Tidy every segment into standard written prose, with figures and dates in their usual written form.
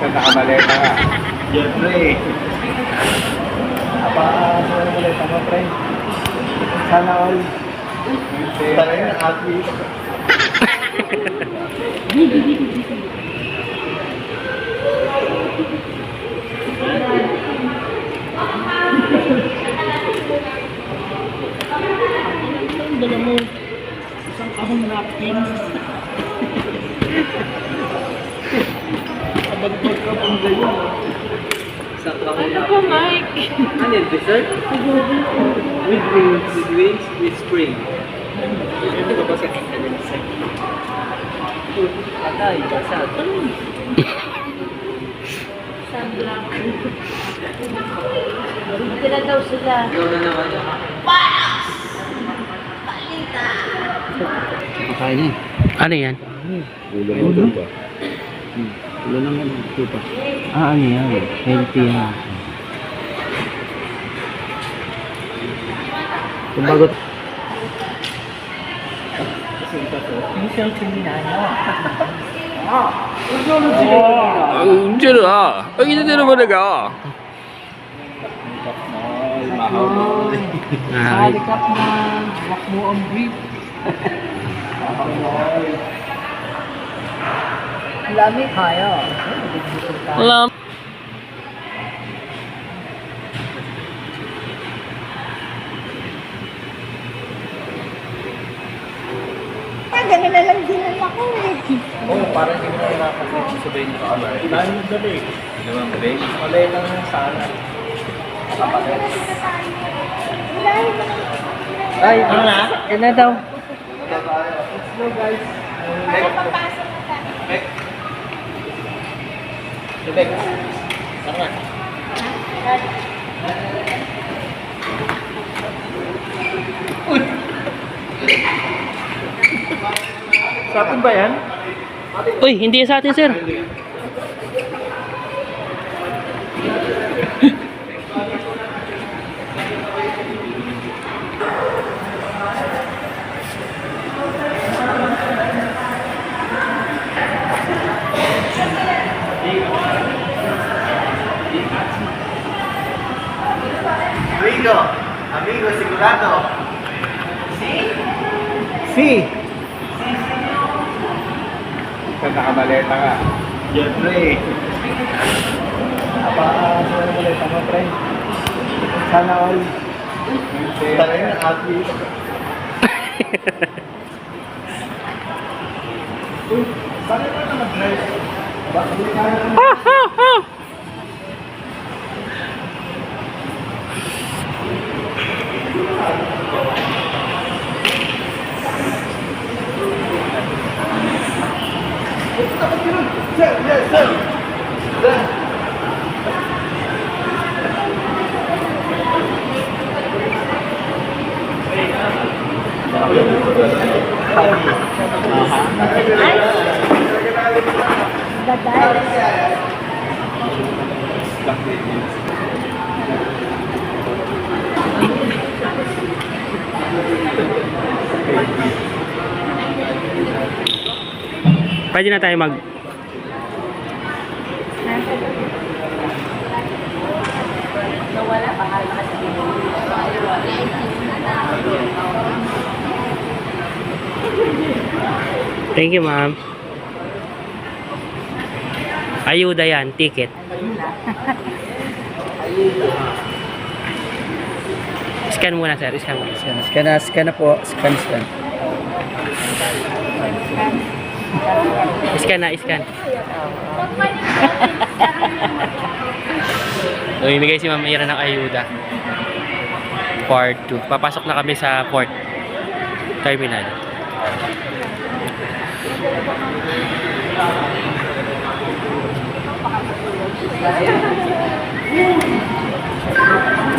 Nakamaleta ka. Yan, pre. Maleta mo, pre. Sana all. Talaga na athlete. Dala mo isang kahong napkin. Kabagpag ka pang ganyan. Isang kahong napkin. Mike? Ano yun, dessert? With wings. With wings, with spring. Ito ka ba sa kanya? Patay, basag. Sunblock. Sila daw sila. Ikaw na naman yun. Pakain na. Ano yan? Ulo mo doon ba? Ulo naman ito pa. Ano yan? Healthy yan. Kumbagot. Isang sininano. Diyan ah. Ang ito din naman naga. Halikap na. Hawak mo ang brief. Lamig kaya. Alam. Ganun na lang din ako eh. Oo, parang hindi mo na nakakasabay nito ka ba? Dahil mo dali. Hindi naman ba? Maleta na sana. Kapatid. Ay, ano na? Yan na daw. Let's go, guys. Papasok na tayo. Bek. Tara. Sa atin ba yan? Uy, hindi yan sa atin, sir. Amigo. Amigo, sigurado. Si. Nakamaleta ka. Yan, pre. Maleta mo, pre. Sana all. Talaga na athlete. Uy, sana ka na mag-dress. Bakit hindi kaya na? Sir, yes, sir. Sir. Pwede na tayo mag... Nawala, baka makasikin. Thank you, ma'am. Ayuda yan, ticket. Scan muna, sir. Scan muna. Scan na po. Scan. Scan na, scan. Bigay si Ma'am Ira ng ayuda. Part 2. Papasok na kami sa port terminal.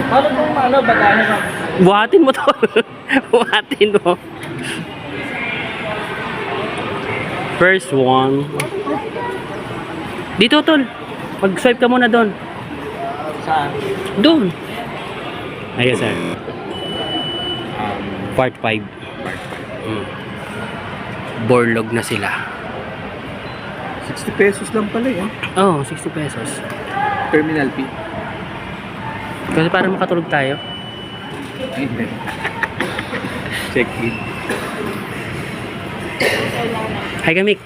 Paano kung ano, bagahe ka? Buhatin mo to. Buhatin mo. First one. Dito, tol. Mag-swipe ka muna doon. Saan? Doon. Ayun, sir. Part 5. Borlog na sila. 60 pesos lang pala yan. Oo, 60 pesos. Terminal fee. Kasi para makatulog tayo. Ay, hindi. Check-in. Hi ka, Mick.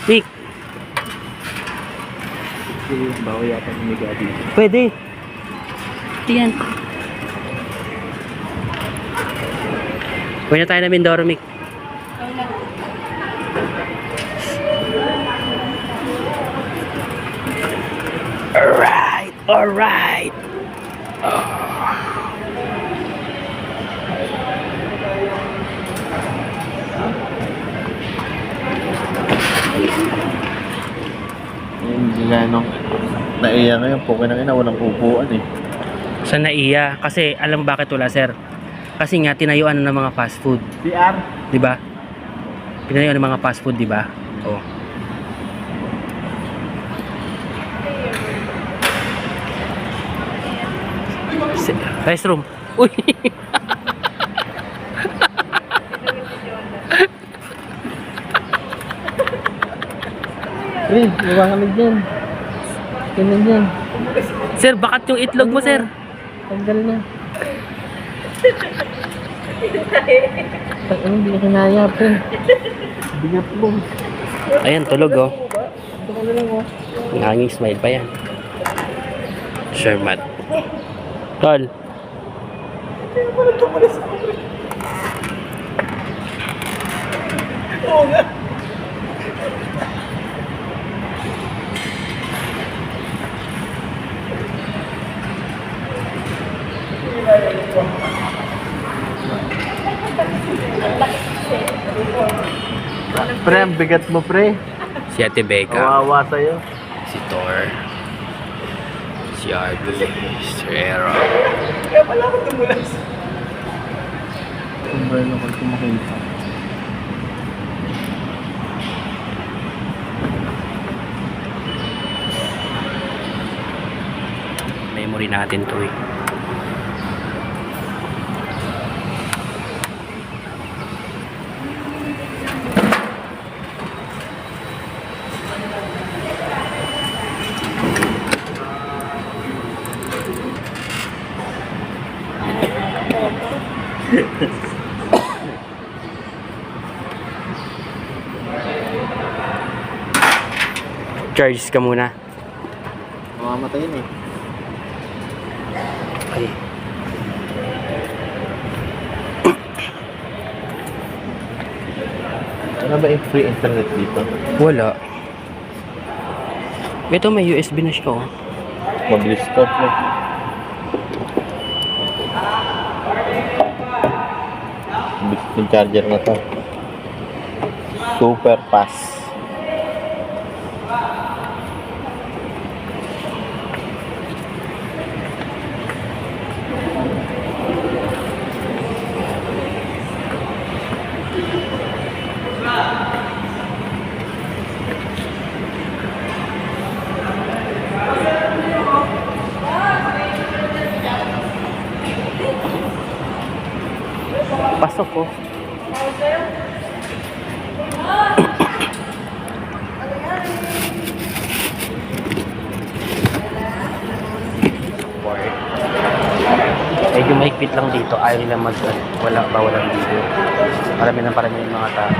Mick, Bawa yata yung may gabi. pwede. Yan. Uwi na tayo na Mindoro, Mick. Alright, alright. Hindi nga nung naiya ngayon, po na ina, walang upuan eh. Sa naiya. Kasi alam mo bakit wala, sir? Kasi nga tinayuan ng mga fast food. PR? 'Di ba? Pinayuan ng mga fast food, 'di ba? Oh. Restroom. Uy. Pre, iwa kami dyan. Ganun dyan. Sir, bakat yung itlog mo, sir. Tanggal na. Ano, hindi na kinaya, pre. Bigat mo. Ayan, tulog, oh. Nanging smile pa yan. Shermat. Tol. Pre, ang bigat mo, pre. Si Ate Becca. Kawawa sa'yo. Si Thor. Si Arby. Si Era. Kumbrelo ko kumakita. Memory natin to eh. Charges ka muna. Mamamatayin eh. Ay. Ano ba yung free internet dito? Wala. Ito may USB na siya, oh. Mabilis to, pre. Bilis yung charger na to. Super fast. Pasok ko. Medyo mahigpit lang dito. Ayaw nila walang video. Parami yung mga tao.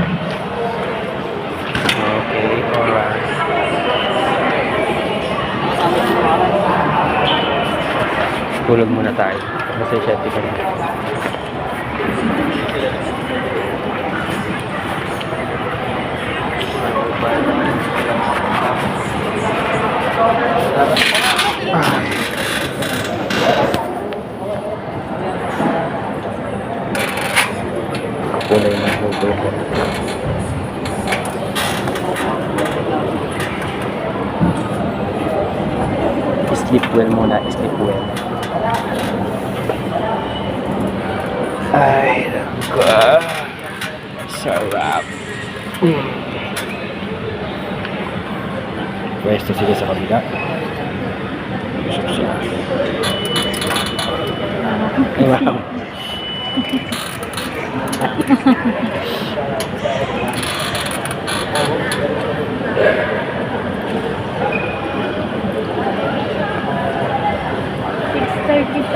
Okay, alright. Tulog muna tayo. Kasi syempre ka na. Kulay ng photo ko. Sleep well muna. Sleep well. Ay, naku. Sarap. Pwesto sila sa kabila. Busog siya. Ay, wow. Order kita.